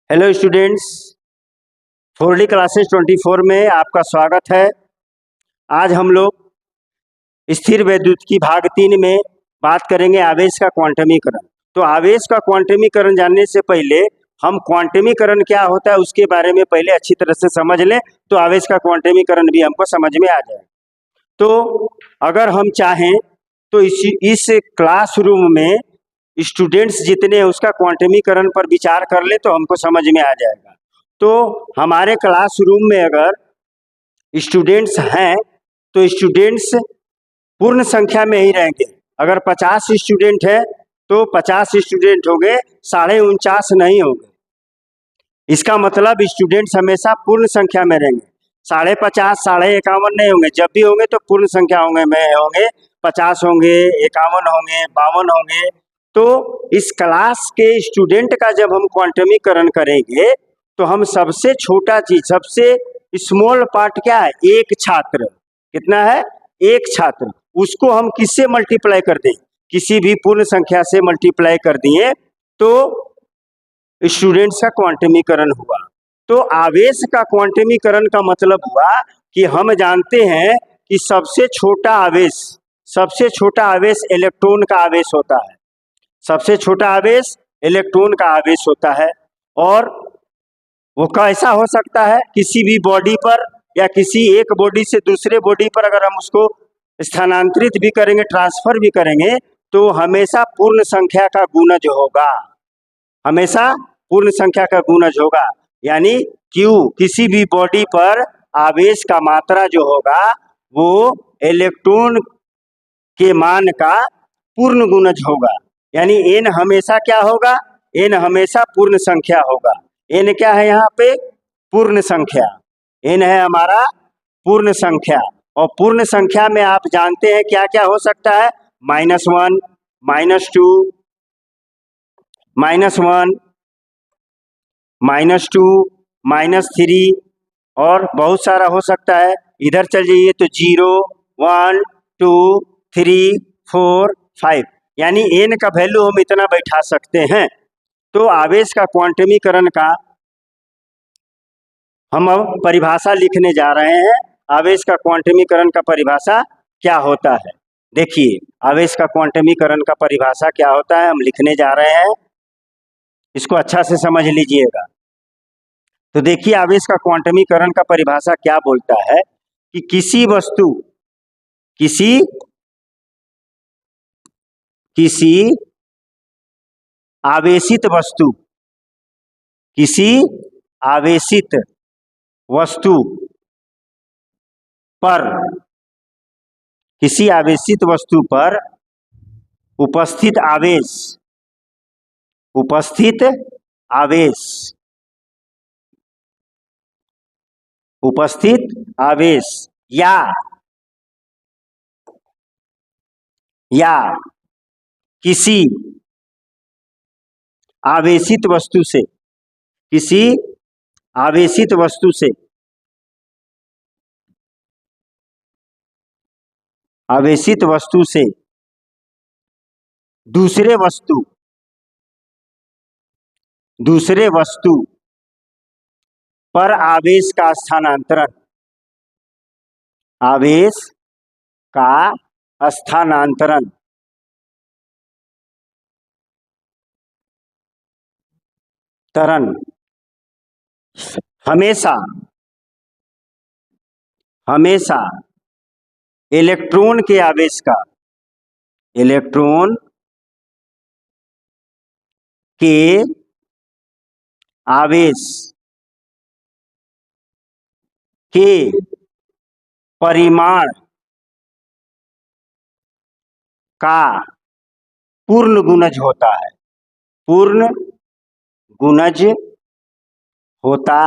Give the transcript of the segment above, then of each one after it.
Hello students, 4D classes 24 में आपका स्वागत है। आज हम लोग स्थिर वैद्युतिकी भाग 3 में बात करेंगे आवेश का क्वांटमीकरण। तो आवेश का क्वांटमीकरण जानने से पहले हम क्वांटमीकरण क्या होता है उसके बारे में पहले अच्छी तरह से समझ लें, तो आवेश का क्वांटमीकरण भी हमको समझ में आ जाए। तो अगर हम चाहें तो इस क्लासरूम में स्टूडेंट्स जितने हैं उसका क्वांटमीकरण पर विचार कर ले तो हमको समझ में आ जाएगा। तो हमारे क्लासरूम में अगर स्टूडेंट्स हैं तो स्टूडेंट्स पूर्ण संख्या में ही रहेंगे। अगर 50 स्टूडेंट है तो 50 स्टूडेंट होंगे, 49.5 नहीं होंगे। इसका मतलब स्टूडेंट्स हमेशा पूर्ण संख्या में रहेंगे। 50.5, 51.5 नहीं होंगे। जब भी होंगे तो पूर्ण संख्या होंगे 50 होंगे, 51 होंगे, 52 होंगे। तो इस क्लास के स्टूडेंट का जब हम क्वांटमीकरण करेंगे तो हम सबसे छोटा चीज, सबसे स्मॉल पार्ट क्या है? एक छात्र। कितना है? एक छात्र। उसको हम किससे मल्टीप्लाई कर दें? किसी भी पूर्ण संख्या से मल्टीप्लाई कर दिए तो स्टूडेंट्स का क्वांटमीकरण हुआ। तो आवेश का क्वांटमीकरण का मतलब हुआ कि हम जानते हैं कि सबसे छोटा आवेश इलेक्ट्रॉन का आवेश होता है। सबसे छोटा आवेश इलेक्ट्रॉन का आवेश होता है। और वो कैसा हो सकता है? किसी भी बॉडी पर या किसी एक बॉडी से दूसरे बॉडी पर अगर हम उसको स्थानांतरित भी करेंगे, ट्रांसफर भी करेंगे, तो हमेशा पूर्ण संख्या का गुणज होगा। हमेशा पूर्ण संख्या का गुणज होगा। यानी Q किसी भी बॉडी पर आवेश का मात्रा जो होगा वो इलेक्ट्रॉन के मान का पूर्ण गुणज होगा। यानी n हमेशा क्या होगा? n हमेशा पूर्ण संख्या होगा। n क्या है? यहाँ पे पूर्ण संख्या। n है हमारा पूर्ण संख्या। और पूर्ण संख्या में आप जानते हैं क्या क्या हो सकता है? -1, -2, -3 और बहुत सारा हो सकता है। इधर चल जाइए तो 0, 1, 2, 3, 4, 5, यानी n का वैल्यू हम इतना बैठा सकते हैं। तो आवेश का क्वांटमीकरण का हम अब परिभाषा लिखने जा रहे हैं। आवेश का क्वांटमीकरण का परिभाषा क्या होता है? देखिए, आवेश का क्वांटमीकरण का परिभाषा क्या होता है हम लिखने जा रहे हैं। इसको अच्छा से समझ लीजिएगा। तो देखिए, आवेश का क्वांटमीकरण का परिभाषा क्या बोलता है कि किसी आवेशित वस्तु पर उपस्थित आवेश या किसी आवेशित वस्तु से दूसरे वस्तु पर आवेश का स्थानांतरण हमेशा इलेक्ट्रॉन के आवेश के परिमाण का पूर्ण गुणज होता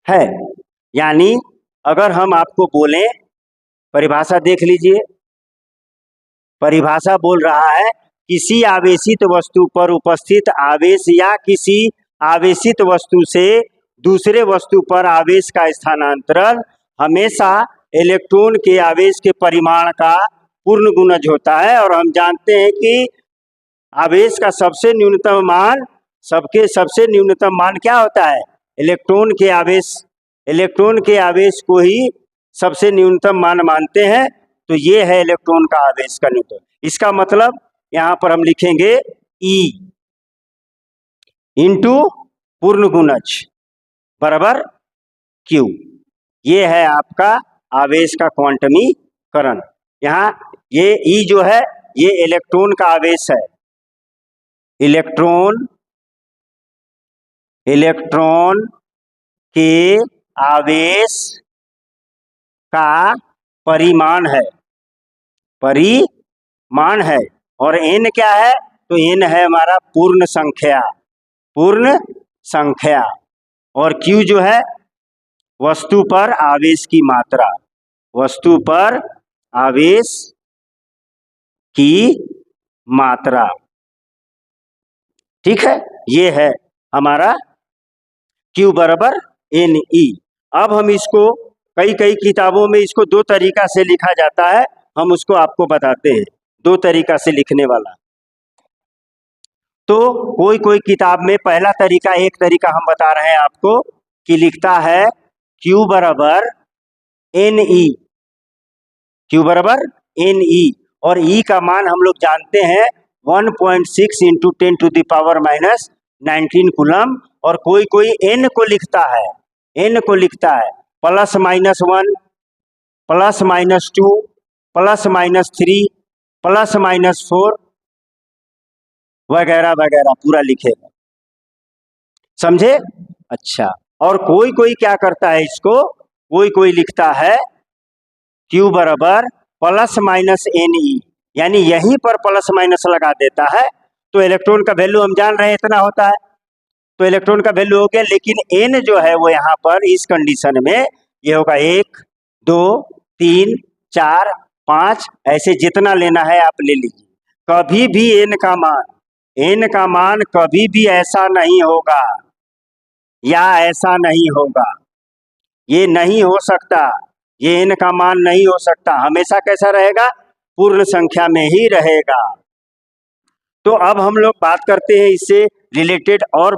है। यानी अगर हम आपको बोलें, परिभाषा देख लीजिए। परिभाषा बोल रहा है किसी आवेशित वस्तु पर उपस्थित आवेश या किसी आवेशित वस्तु से दूसरे वस्तु पर आवेश का स्थानांतरण हमेशा इलेक्ट्रॉन के आवेश के परिमाण का पूर्ण गुणज होता है। और हम जानते हैं कि आवेश का सबसे न्यूनतम मान सबके सबसे न्यूनतम मान क्या होता है? इलेक्ट्रॉन के आवेश, इलेक्ट्रॉन के आवेश को ही सबसे न्यूनतम मान मानते हैं। तो ये है इलेक्ट्रॉन का आवेश का न्यूनतम। इसका मतलब यहां पर हम लिखेंगे E इंटू पूर्ण गुणज बराबर Q। ये है आपका आवेश का क्वांटमीकरण। यहाँ ये E जो है ये इलेक्ट्रॉन का आवेश है। इलेक्ट्रॉन के आवेश का परिमाण है, परिमाण है। और n क्या है? तो n है हमारा पूर्ण संख्या। और Q जो है वस्तु पर आवेश की मात्रा, वस्तु पर आवेश की मात्रा। ठीक है, ये है हमारा Q बराबर NE। अब हम इसको कई किताबों में इसको दो तरीका से लिखा जाता है, हम उसको आपको बताते हैं दो तरीका से लिखने वाला। तो कोई किताब में पहला तरीका, एक तरीका हम बता रहे हैं आपको कि लिखता है Q बराबर NE, Q बराबर NE। और E का मान हम लोग जानते हैं 1.6 इंटू 10⁻⁻19 कूलम। और कोई N को लिखता है, N को लिखता है +-1, +-2, +-3, +-4 वगैरह वगैरह पूरा लिखेगा। समझे? अच्छा। और कोई क्या करता है इसको, कोई लिखता है Q बराबर +-NE, यानी यहीं पर प्लस माइनस लगा देता है। तो इलेक्ट्रॉन का वैल्यू हम जान रहे हैं इतना होता है, तो इलेक्ट्रॉन का वैल्यू हो गया। लेकिन N जो है वो यहाँ पर इस कंडीशन में ये होगा 1, 2, 3, 4, 5, ऐसे जितना लेना है आप ले लीजिए। कभी भी N का मान कभी भी ऐसा नहीं होगा या ऐसा नहीं होगा, ये नहीं हो सकता। ये N का मान नहीं हो सकता, हमेशा कैसा रहेगा? पूर्ण संख्या में ही रहेगा। तो अब हम लोग बात करते हैं इससे रिलेटेड और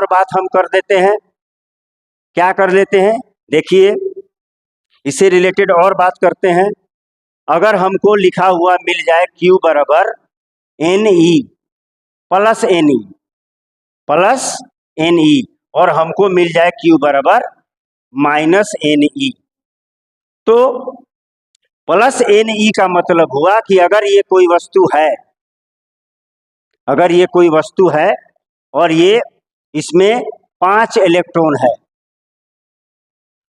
बात हम कर देते हैं। क्या कर लेते हैं? देखिए, इससे रिलेटेड और बात करते हैं। अगर हमको लिखा हुआ मिल जाए Q बराबर NE प्लस NE और हमको मिल जाए Q बराबर -NE, तो +NE का मतलब हुआ कि अगर ये कोई वस्तु है और ये इसमें 5 इलेक्ट्रॉन है,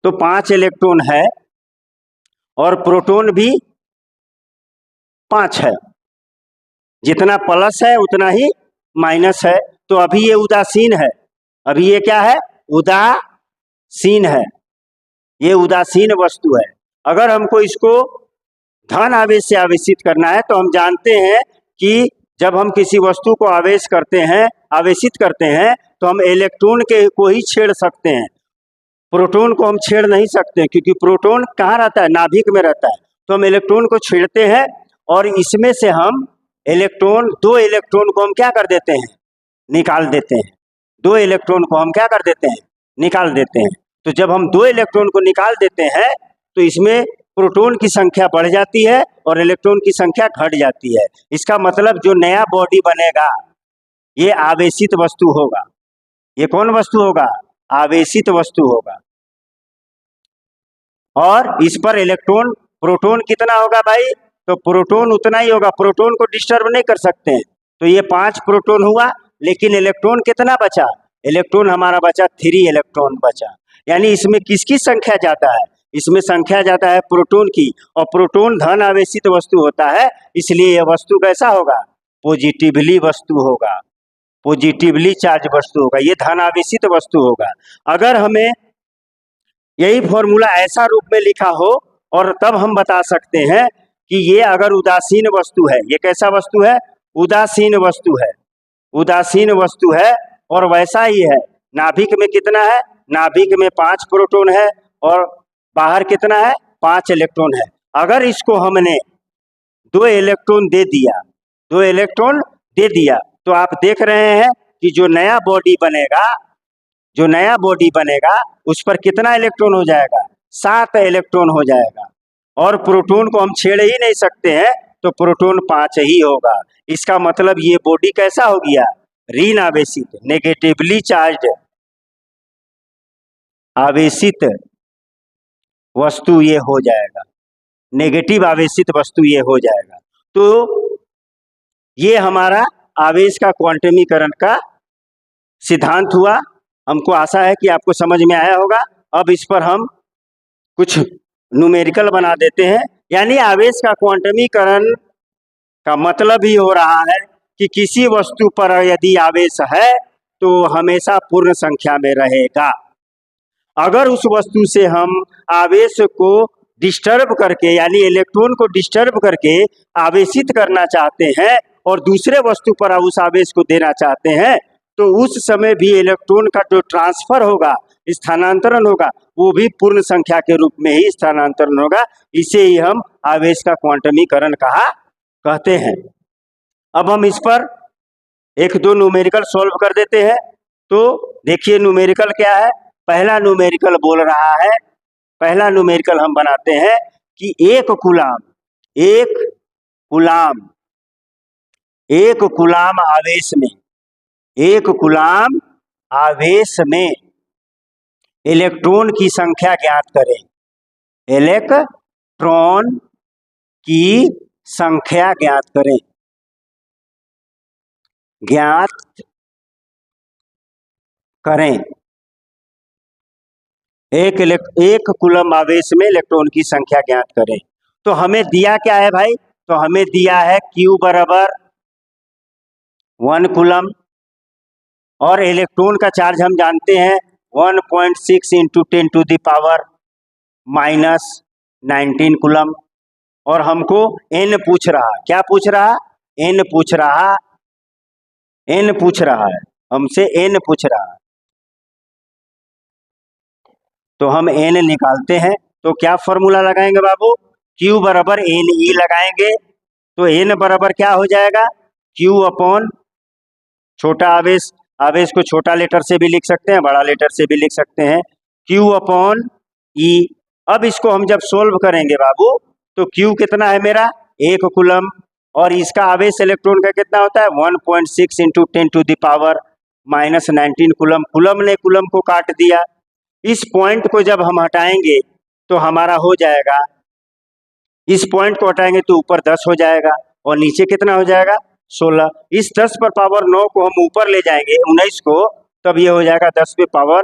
तो 5 इलेक्ट्रॉन है और प्रोटॉन भी 5 है, जितना प्लस है उतना ही माइनस है। तो अभी ये उदासीन है, अभी ये क्या है? उदासीन है, ये उदासीन वस्तु है। अगर हमको इसको धन आवेश से आवेशित करना है तो हम जानते हैं कि जब हम किसी वस्तु को आवेशित करते हैं तो हम इलेक्ट्रॉन को ही छेड़ सकते हैं, प्रोटॉन को हम छेड़ नहीं सकते, क्योंकि प्रोटॉन कहाँ रहता है? नाभिक में रहता है। तो हम इलेक्ट्रॉन को छेड़ते हैं और इसमें से हम दो इलेक्ट्रॉन को हम क्या कर देते हैं? निकाल देते हैं। 2 इलेक्ट्रॉन को हम क्या कर देते हैं? निकाल देते हैं। तो जब हम 2 इलेक्ट्रॉन को निकाल देते हैं तो इसमें प्रोटॉन की संख्या बढ़ जाती है और इलेक्ट्रॉन की संख्या घट जाती है। इसका मतलब जो नया बॉडी बनेगा ये आवेशित वस्तु होगा। ये कौन वस्तु होगा? आवेशित वस्तु होगा। और इस पर प्रोटॉन कितना होगा भाई? तो प्रोटॉन उतना ही होगा, प्रोटॉन को डिस्टर्ब नहीं कर सकते हैं। तो ये 5 प्रोटॉन हुआ, लेकिन इलेक्ट्रॉन कितना बचा? इलेक्ट्रॉन हमारा बचा 3 इलेक्ट्रॉन बचा। यानी इसमें किसकी संख्या ज्यादा है? इसमें संख्या ज्यादा है प्रोटॉन की, और प्रोटॉन धन आवेशित वस्तु होता है, इसलिए यह वस्तु कैसा होगा? पॉजिटिवली वस्तु होगा, पॉजिटिवली चार्ज वस्तु होगा, ये धन आवेशित वस्तु होगा। अगर हमें यही फॉर्मूला ऐसा रूप में लिखा हो और तब हम बता सकते हैं कि ये अगर उदासीन वस्तु है, ये कैसा वस्तु है? उदासीन वस्तु है, उदासीन वस्तु है। और वैसा ही है, नाभिक में कितना है? नाभिक में 5 प्रोटॉन है और बाहर कितना है? 5 इलेक्ट्रॉन है। अगर इसको हमने 2 इलेक्ट्रॉन दे दिया तो आप देख रहे हैं कि जो नया बॉडी बनेगा उस पर कितना इलेक्ट्रॉन हो जाएगा, 7 इलेक्ट्रॉन हो जाएगा। और प्रोटॉन को हम छेड़ ही नहीं सकते हैं, तो प्रोटॉन 5 ही होगा। इसका मतलब ये बॉडी कैसा हो गया, ऋण आवेशित, नेगेटिवली चार्ज आवेशित वस्तु ये हो जाएगा, नेगेटिव आवेशित वस्तु ये हो जाएगा। तो ये हमारा आवेश का क्वांटमीकरण का सिद्धांत हुआ। हमको आशा है कि आपको समझ में आया होगा। अब इस पर हम कुछ न्यूमेरिकल बना देते हैं। यानी आवेश का क्वांटमीकरण का मतलब ही हो रहा है कि किसी वस्तु पर यदि आवेश है तो हमेशा पूर्ण संख्या में रहेगा। अगर उस वस्तु से हम आवेश को डिस्टर्ब करके, यानी इलेक्ट्रॉन को डिस्टर्ब करके आवेशित करना चाहते हैं और दूसरे वस्तु पर उस आवेश को देना चाहते हैं, तो उस समय भी इलेक्ट्रॉन का जो ट्रांसफर होगा, स्थानांतरण होगा, वो भी पूर्ण संख्या के रूप में ही स्थानांतरण होगा। इसे ही हम आवेश का क्वांटमीकरण कहते हैं। अब हम इस पर 1-2 न्यूमेरिकल सॉल्व कर देते हैं। तो देखिए न्यूमेरिकल क्या है। पहला न्यूमेरिकल बोल रहा है, पहला न्यूमेरिकल हम बनाते हैं कि एक कूलाम आवेश में इलेक्ट्रॉन की संख्या ज्ञात करें। इलेक्ट्रॉन की संख्या ज्ञात करें। एक कूलम आवेश में इलेक्ट्रॉन की संख्या ज्ञात करें। तो हमें दिया क्या है भाई, तो हमें दिया है Q बराबर 1 कूलम और इलेक्ट्रॉन का चार्ज हम जानते हैं 1.6 × 10⁻⁻19 कूलम। और हमको N पूछ रहा, क्या पूछ रहा, N पूछ रहा है हमसे, N पूछ रहा है। तो हम N निकालते हैं। तो क्या फॉर्मूला लगाएंगे बाबू, Q बराबर NE लगाएंगे। तो N बराबर क्या हो जाएगा, Q अपॉन छोटा आवेश को छोटा लेटर से भी लिख सकते हैं, बड़ा लेटर से भी लिख सकते हैं, Q अपॉन E। अब इसको हम जब सोल्व करेंगे बाबू, तो Q कितना है मेरा 1 कूलम और इसका आवेश इलेक्ट्रॉन का कितना होता है 1.6 × 10⁻⁻19 कूलम। कूलम ने कूलम को काट दिया। इस पॉइंट को जब हम हटाएंगे तो हमारा हो जाएगा, इस पॉइंट को हटाएंगे तो ऊपर 10 हो जाएगा और नीचे कितना हो जाएगा 16। इस 10 पर पावर 9 को हम ऊपर ले जाएंगे 19 को, तब ये हो जाएगा 10 पे पावर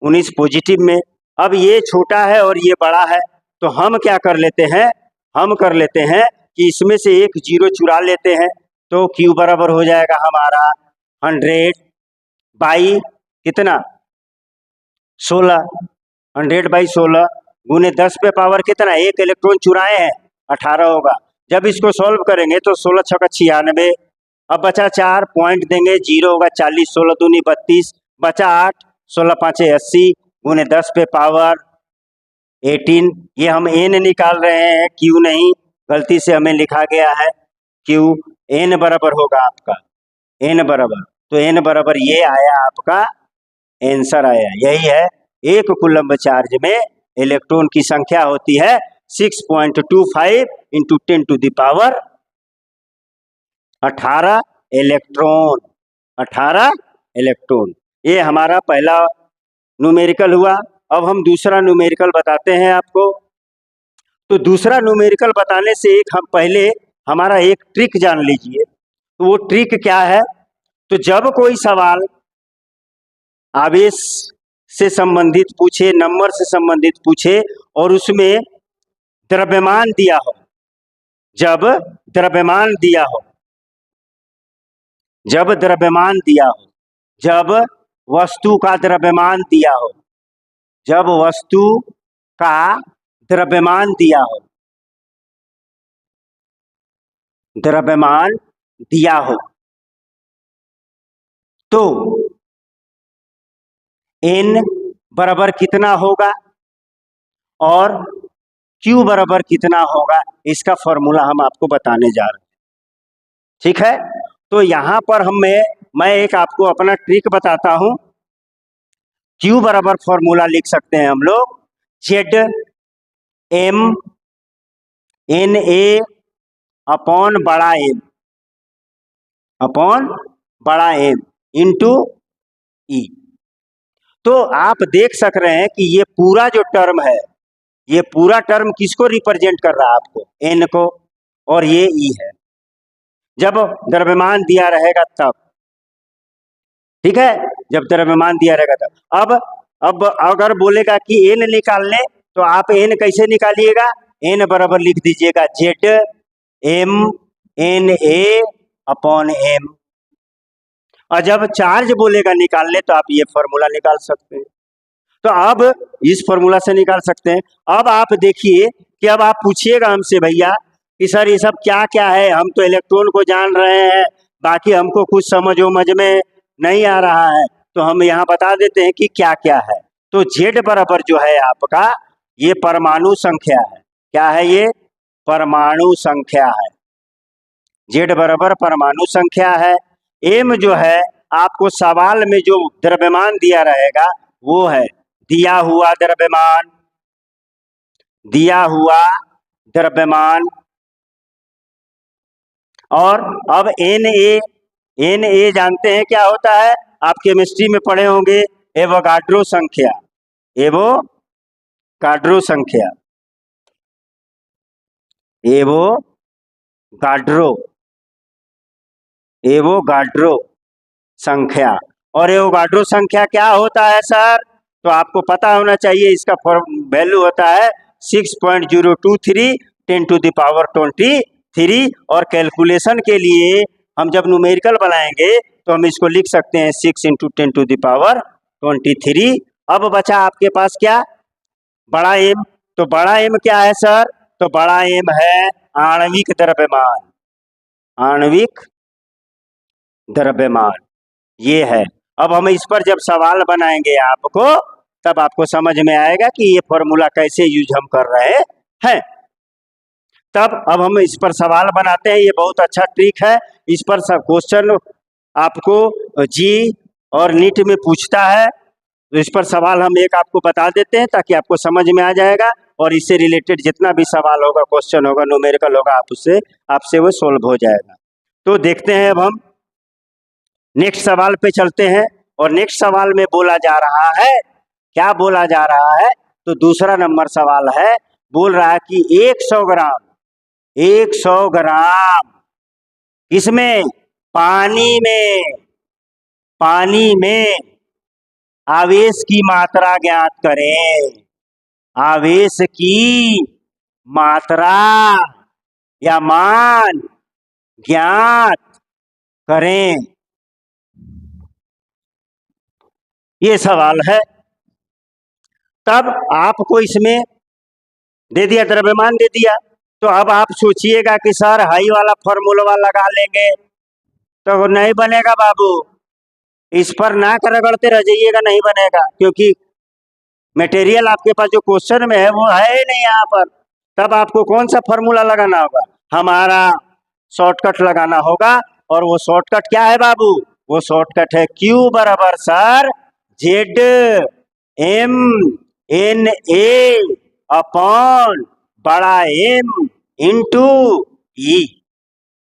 19 पॉजिटिव में। अब ये छोटा है और ये बड़ा है, तो हम क्या कर लेते हैं, हम कर लेते हैं कि इसमें से एक 0 चुरा लेते हैं। तो Q बराबर हो जाएगा हमारा 100 कितना 16, 100/16 गुने 10 पे पावर कितना, एक इलेक्ट्रॉन चुराए हैं 18 होगा। जब इसको सॉल्व करेंगे तो 16 × 6 = 96। अब बचा 4, पॉइंट देंगे 0 होगा 40, 16 दूनी 32, बचा 8, 16 × 5 = 80 गुने 10 पे पावर 18। ये हम N निकाल रहे हैं, Q नहीं, गलती से हमें लिखा गया है Q। N बराबर होगा आपका, N बराबर, तो N बराबर ये आया आपका आंसर आया, यही है। एक कूलम्ब चार्ज में इलेक्ट्रॉन की संख्या होती है 6.25 × 10⁻18 इलेक्ट्रॉन, 18 इलेक्ट्रॉन। ये हमारा पहला न्यूमेरिकल हुआ। अब हम दूसरा न्यूमेरिकल बताते हैं आपको। तो दूसरा न्यूमेरिकल बताने से हम पहले हमारा एक ट्रिक जान लीजिए। तो वो ट्रिक क्या है, तो जब कोई सवाल आवेश से संबंधित पूछे, नंबर से संबंधित पूछे और उसमें द्रव्यमान दिया हो, जब द्रव्यमान दिया हो, जब वस्तु का द्रव्यमान दिया हो, जब वस्तु का द्रव्यमान दिया हो, द्रव्यमान दिया हो, तो N बराबर कितना होगा और Q बराबर कितना होगा, इसका फॉर्मूला हम आपको बताने जा रहे हैं। ठीक है, तो यहाँ पर मैं एक आपको अपना ट्रिक बताता हूँ। Q बराबर फॉर्मूला लिख सकते हैं हम लोग ZM अपॉन बड़ा M इंटू E। तो आप देख सक रहे हैं कि ये पूरा जो टर्म है, ये पूरा टर्म किसको रिप्रेजेंट कर रहा है? आपको, N को, और ये E है। जब द्रव्यमान दिया रहेगा तब, ठीक है, जब द्रव्यमान दिया रहेगा तब। अब अगर बोलेगा कि N निकाल ले, तो आप N कैसे निकालिएगा? N बराबर लिख दीजिएगा ZMNA अपॉन M। और जब चार्ज बोलेगा निकाल ले, तो आप ये फॉर्मूला निकाल सकते हैं। तो अब इस फॉर्मूला से निकाल सकते हैं। अब आप देखिए कि अब आप पूछिएगा हमसे, भैया कि सर ये सब क्या क्या है, हम तो इलेक्ट्रॉन को जान रहे हैं, बाकी हमको कुछ समझ में नहीं आ रहा है। तो हम यहाँ बता देते हैं कि क्या क्या है। तो Z बराबर जो है आपका, ये परमाणु संख्या है। क्या है ये? परमाणु संख्या है। Z बराबर परमाणु संख्या है। M जो है आपको सवाल में जो द्रव्यमान दिया रहेगा वो है दिया हुआ द्रव्यमान। और अब Na जानते हैं क्या होता है? आप केमिस्ट्री में पढ़े होंगे, एवोगाड्रो संख्या। एवोगाड्रो संख्या। और एवोगाड्रो संख्या क्या होता है सर? तो आपको पता होना चाहिए, इसका वैल्यू होता है 6.023 10⁻23। और कैलकुलेशन के लिए हम जब न्यूमेरिकल बनाएंगे तो हम इसको लिख सकते हैं 6 × 10⁻23। अब बचा आपके पास क्या? बड़ा M। तो बड़ा M क्या है सर? तो बड़ा M है आणविक द्रव्यमान, ये है। अब हम इस पर जब सवाल बनाएंगे आपको, तब आपको समझ में आएगा कि ये फॉर्मूला कैसे यूज हम कर रहे हैं। तब अब हम इस पर सवाल बनाते हैं। ये बहुत अच्छा ट्रिक है। इस पर सब क्वेश्चन आपको जी और नीट में पूछता है, तो इस पर सवाल हम एक आपको बता देते हैं ताकि आपको समझ में आ जाएगा। और इससे रिलेटेड जितना भी सवाल होगा, क्वेश्चन होगा, न्यूमेरिकल होगा, आपसे वो सोल्व हो जाएगा। तो देखते हैं, अब हम नेक्स्ट सवाल पे चलते हैं। और नेक्स्ट सवाल में बोला जा रहा है, क्या बोला जा रहा है? तो दूसरा नंबर सवाल है, बोल रहा है कि 100 ग्राम इसमें पानी में आवेश की मात्रा ज्ञात करें। आवेश की मात्रा या मान ज्ञात करें, ये सवाल है। तब आपको इसमें दे दिया, द्रव्यमान दे दिया। तो अब आप सोचिएगा कि सर हाई वाला फॉर्मूला लगा लेंगे, तो नहीं बनेगा बाबू। इस पर ना रगड़ते रह जाइएगा, नहीं बनेगा, क्योंकि मटेरियल आपके पास जो क्वेश्चन में है वो है ही नहीं यहाँ पर। तब आपको कौन सा फॉर्मूला लगाना होगा? हमारा शॉर्टकट लगाना होगा। और वो शॉर्टकट क्या है बाबू? वो शॉर्टकट है Q बराबर सर ZMNA अपॉन बड़ा M इंटू E।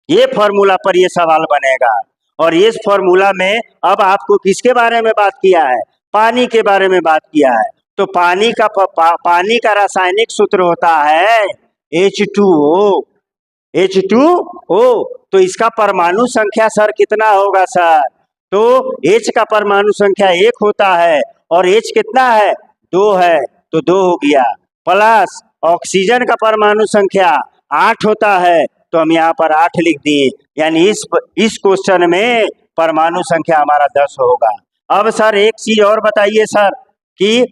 ये फॉर्मूला पर ये सवाल बनेगा। और इस फॉर्मूला में अब आपको किसके बारे में बात किया है? पानी के बारे में बात किया है। तो पानी का रासायनिक सूत्र होता है H2O। तो इसका परमाणु संख्या सर कितना होगा सर? तो H का परमाणु संख्या 1 होता है, और H कितना है? 2 है, तो 2 हो गया। प्लस ऑक्सीजन का परमाणु संख्या 8 होता है, तो हम यहाँ पर 8 लिख दिए। यानी इस क्वेश्चन में परमाणु संख्या हमारा 10 होगा। अब सर एक चीज और बताइए सर कि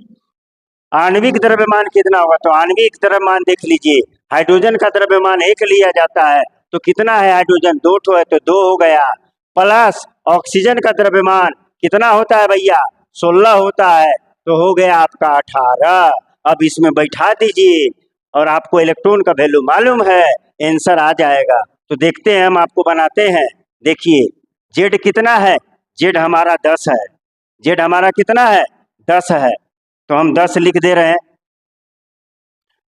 आणविक द्रव्यमान कितना होगा? तो आणविक द्रव्यमान देख लीजिए, हाइड्रोजन का द्रव्यमान 1 लिया जाता है, तो कितना है? हाइड्रोजन 2 ठो है, तो 2 हो गया। प्लस ऑक्सीजन का द्रव्यमान कितना होता है भैया? 16 होता है, तो हो गया आपका 18। अब इसमें बैठा दीजिए और आपको इलेक्ट्रॉन का वैल्यू मालूम है, आंसर आ जाएगा। तो देखते हैं, हम आपको बनाते हैं। देखिए जेड कितना है, जेड हमारा 10 है, जेड हमारा कितना है 10 है, तो हम 10 लिख दे रहे हैं।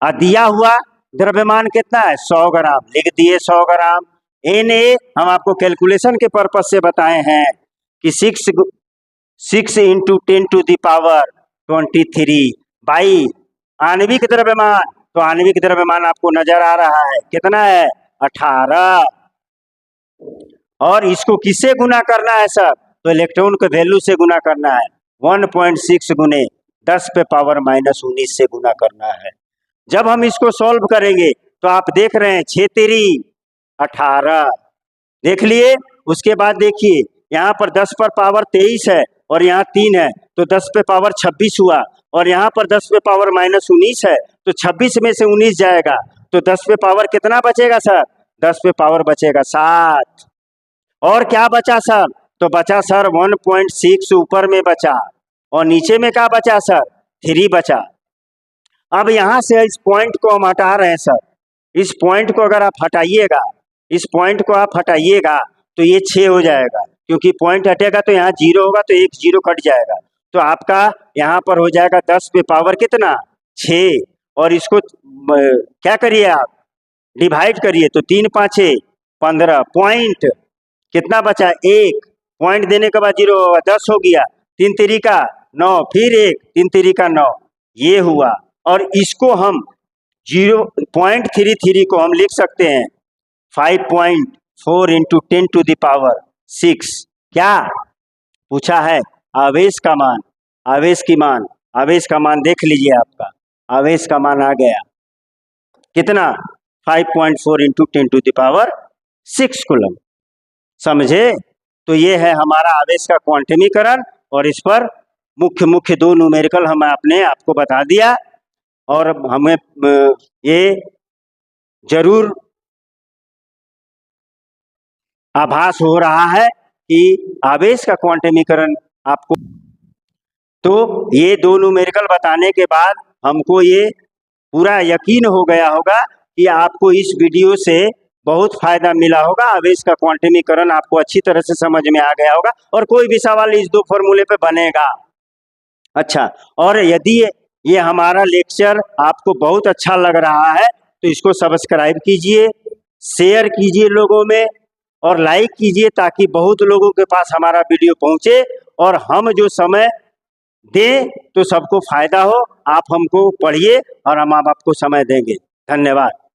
और दिया हुआ द्रव्यमान कितना है 100 ग्राम, लिख दिए 100 ग्राम। Na हम आपको कैलकुलेशन के पर्पज से बताए हैं कि 6 × 10⁻23 बाई आणविक द्रव्यमान, तो आणविक द्रव्यमान आपको नजर आ रहा है कितना है 18, और इसको किससे गुना करना है सर, तो इलेक्ट्रॉन के वैल्यू से गुना करना है, 1.6 गुने 10⁻⁻19 से गुना करना है। जब हम इसको सॉल्व करेंगे तो आप देख रहे हैं 6 तेरी 18, देख लिए। उसके बाद देखिए यहाँ पर 10 पर पावर 23 है और यहाँ 3 है, तो 10 पे पावर 26 हुआ, और यहाँ पर 10 पे पावर -19 है, तो 26 में से 19 जाएगा, तो 10 पे पावर कितना बचेगा सर, 10 पे पावर बचेगा 7। और क्या बचा सर, तो बचा सर 1.6 ऊपर में बचा, और नीचे में क्या बचा सर 3 बचा। अब यहाँ से इस पॉइंट को हम हटा रहे हैं सर, इस पॉइंट को अगर आप हटाइएगा, इस पॉइंट को आप हटाइएगा तो ये 6 हो जाएगा, क्योंकि पॉइंट हटेगा तो यहाँ 0 होगा, तो एक 0 कट जाएगा, तो आपका यहाँ पर हो जाएगा 10 पे पावर कितना 6, और इसको क्या करिए आप डिवाइड करिए, तो 3 5 15, पॉइंट कितना बचा 1, पॉइंट देने के बाद 0 होगा, 10 हो गया, 3 3 का 9, फिर 1 3 3 का 9, ये हुआ। और इसको हम 0.33 को हम लिख सकते हैं 5.4 × 10⁻6। क्या पूछा है, आवेश का मान, आवेश की मान, आवेश का मान देख लीजिए, आपका आवेश का मान आ गया कितना 5.4 × 10⁻6 कूलम, समझे। तो ये है हमारा आवेश का क्वांटमीकरण, और इस पर मुख्य 2 न्यूमेरिकल हम आपने आपको बता दिया, और हमें ये जरूर आभास हो रहा है कि आवेश का क्वांटमीकरण आपको, तो ये 2 न्यूमेरिकल बताने के बाद हमको ये पूरा यकीन हो गया होगा कि आपको इस वीडियो से बहुत फायदा मिला होगा, आवेश का क्वांटमीकरण आपको अच्छी तरह से समझ में आ गया होगा, और कोई भी सवाल इस 2 फॉर्मूले पे बनेगा। अच्छा, और यदि ये हमारा लेक्चर आपको बहुत अच्छा लग रहा है तो इसको सब्सक्राइब कीजिए, शेयर कीजिए लोगों में, और लाइक कीजिए, ताकि बहुत लोगों के पास हमारा वीडियो पहुंचे, और हम जो समय दें तो सबको फायदा हो। आप हमको पढ़िए और हम आपको समय देंगे। धन्यवाद।